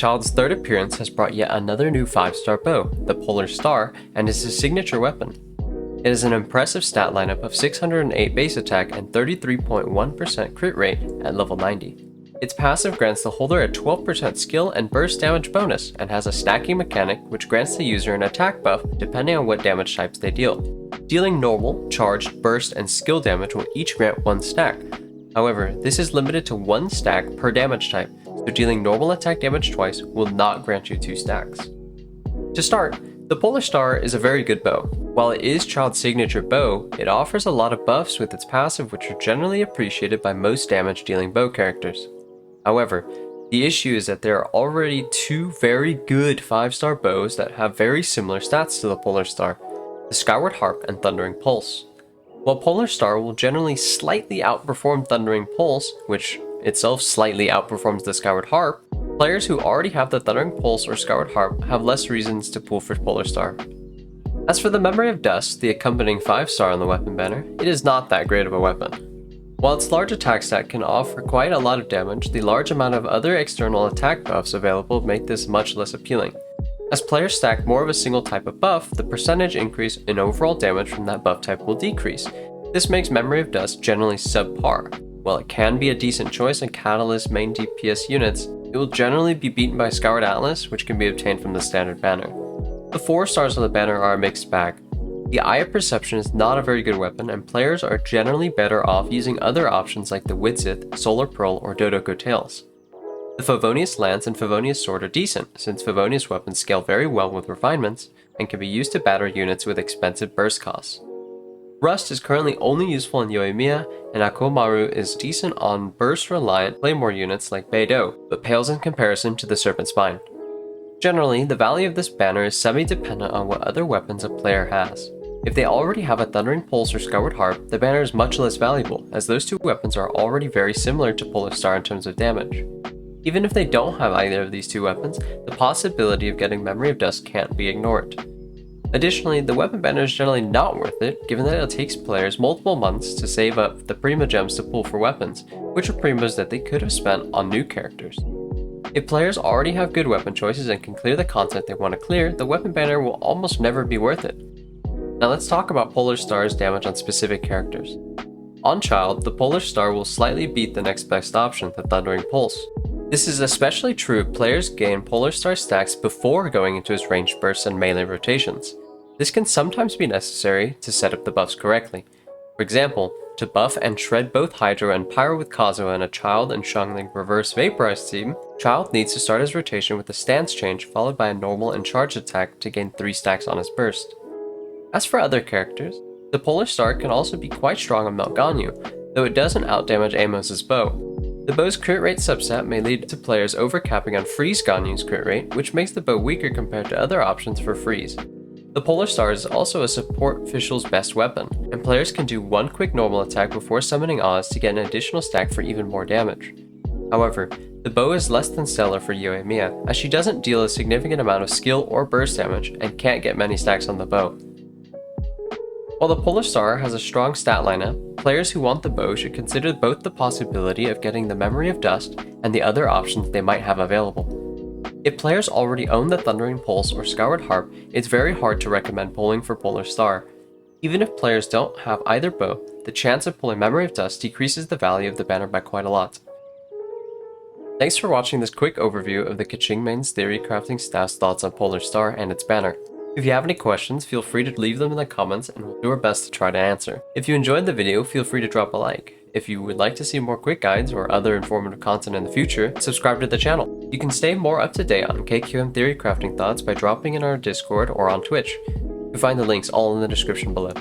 Child's third appearance has brought yet another new 5-star bow, the Polar Star, and is his signature weapon. It has an impressive stat lineup of 608 base attack and 33.1% crit rate at level 90. Its passive grants the holder a 12% skill and burst damage bonus, and has a stacking mechanic which grants the user an attack buff depending on what damage types they deal. Dealing normal, charged, burst, and skill damage will each grant 1 stack. However, this is limited to 1 stack per damage type, so dealing normal attack damage twice will not grant you 2 stacks. To start, the Polar Star is a very good bow. While it is Child's signature bow, it offers a lot of buffs with its passive which are generally appreciated by most damage dealing bow characters. However, the issue is that there are already 2 very good 5-star bows that have very similar stats to the Polar Star, the Skyward Harp and Thundering Pulse. While Polar Star will generally slightly outperform Thundering Pulse, which itself slightly outperforms the Skyward Harp, players who already have the Thundering Pulse or Skyward Harp have less reasons to pull for Polar Star. As for the Memory of Dust, the accompanying 5-star on the weapon banner, it is not that great of a weapon. While its large attack stat can offer quite a lot of damage, the large amount of other external attack buffs available make this much less appealing. As players stack more of a single type of buff, the percentage increase in overall damage from that buff type will decrease. This makes Memory of Dust generally subpar. While it can be a decent choice in Catalyst main DPS units, it will generally be beaten by Skyward Atlas, which can be obtained from the standard banner. The 4 stars on the banner are a mixed bag. The Eye of Perception is not a very good weapon, and players are generally better off using other options like the Widsith, Solar Pearl, or Dodoko Tails. The Favonius Lance and Favonius Sword are decent, since Favonius weapons scale very well with refinements, and can be used to batter units with expensive burst costs. Rust is currently only useful in Yoimiya, and Akomaru is decent on burst-reliant Claymore units like Beidou, but pales in comparison to the Serpent Spine. Generally, the value of this banner is semi-dependent on what other weapons a player has. If they already have a Thundering Pulse or Skyward Harp, the banner is much less valuable, as those 2 weapons are already very similar to Polar Star in terms of damage. Even if they don't have either of these 2 weapons, the possibility of getting Memory of Dust can't be ignored. Additionally, the weapon banner is generally not worth it, given that it takes players multiple months to save up the Prima Gems to pull for weapons, which are Primas that they could have spent on new characters. If players already have good weapon choices and can clear the content they want to clear, the weapon banner will almost never be worth it. Now let's talk about Polar Star's damage on specific characters. On Child, the Polar Star will slightly beat the next best option, the Thundering Pulse. This is especially true if players gain Polar Star stacks before going into his ranged bursts and melee rotations. This can sometimes be necessary to set up the buffs correctly. For example, to buff and shred both Hydro and Pyro with Kazuha in a Child and Xiangling reverse vaporized team, Child needs to start his rotation with a stance change followed by a normal and charged attack to gain 3 stacks on his burst. As for other characters, the Polar Star can also be quite strong on Melt Ganyu, though it doesn't outdamage Amos' bow. The bow's crit rate subset may lead to players overcapping on Freeze Ganyu's crit rate, which makes the bow weaker compared to other options for freeze. The Polar Star is also a support official's best weapon, and players can do 1 quick normal attack before summoning Oz to get an additional stack for even more damage. However, the bow is less than stellar for Yoimiya, as she doesn't deal a significant amount of skill or burst damage and can't get many stacks on the bow. While the Polar Star has a strong stat lineup, players who want the bow should consider both the possibility of getting the Memory of Dust and the other options they might have available. If players already own the Thundering Pulse or Skyward Harp, it's very hard to recommend pulling for Polar Star. Even if players don't have either bow, the chance of pulling Memory of Dust decreases the value of the banner by quite a lot. Thanks for watching this quick overview of the Keqing Main's Theory Crafting staff's thoughts on Polar Star and its banner. If you have any questions, feel free to leave them in the comments and we'll do our best to try to answer. If you enjoyed the video, feel free to drop a like. If you would like to see more quick guides or other informative content in the future, subscribe to the channel. You can stay more up to date on KQM Theory Crafting thoughts by dropping in our Discord or on Twitch. You'll find the links all in the description below.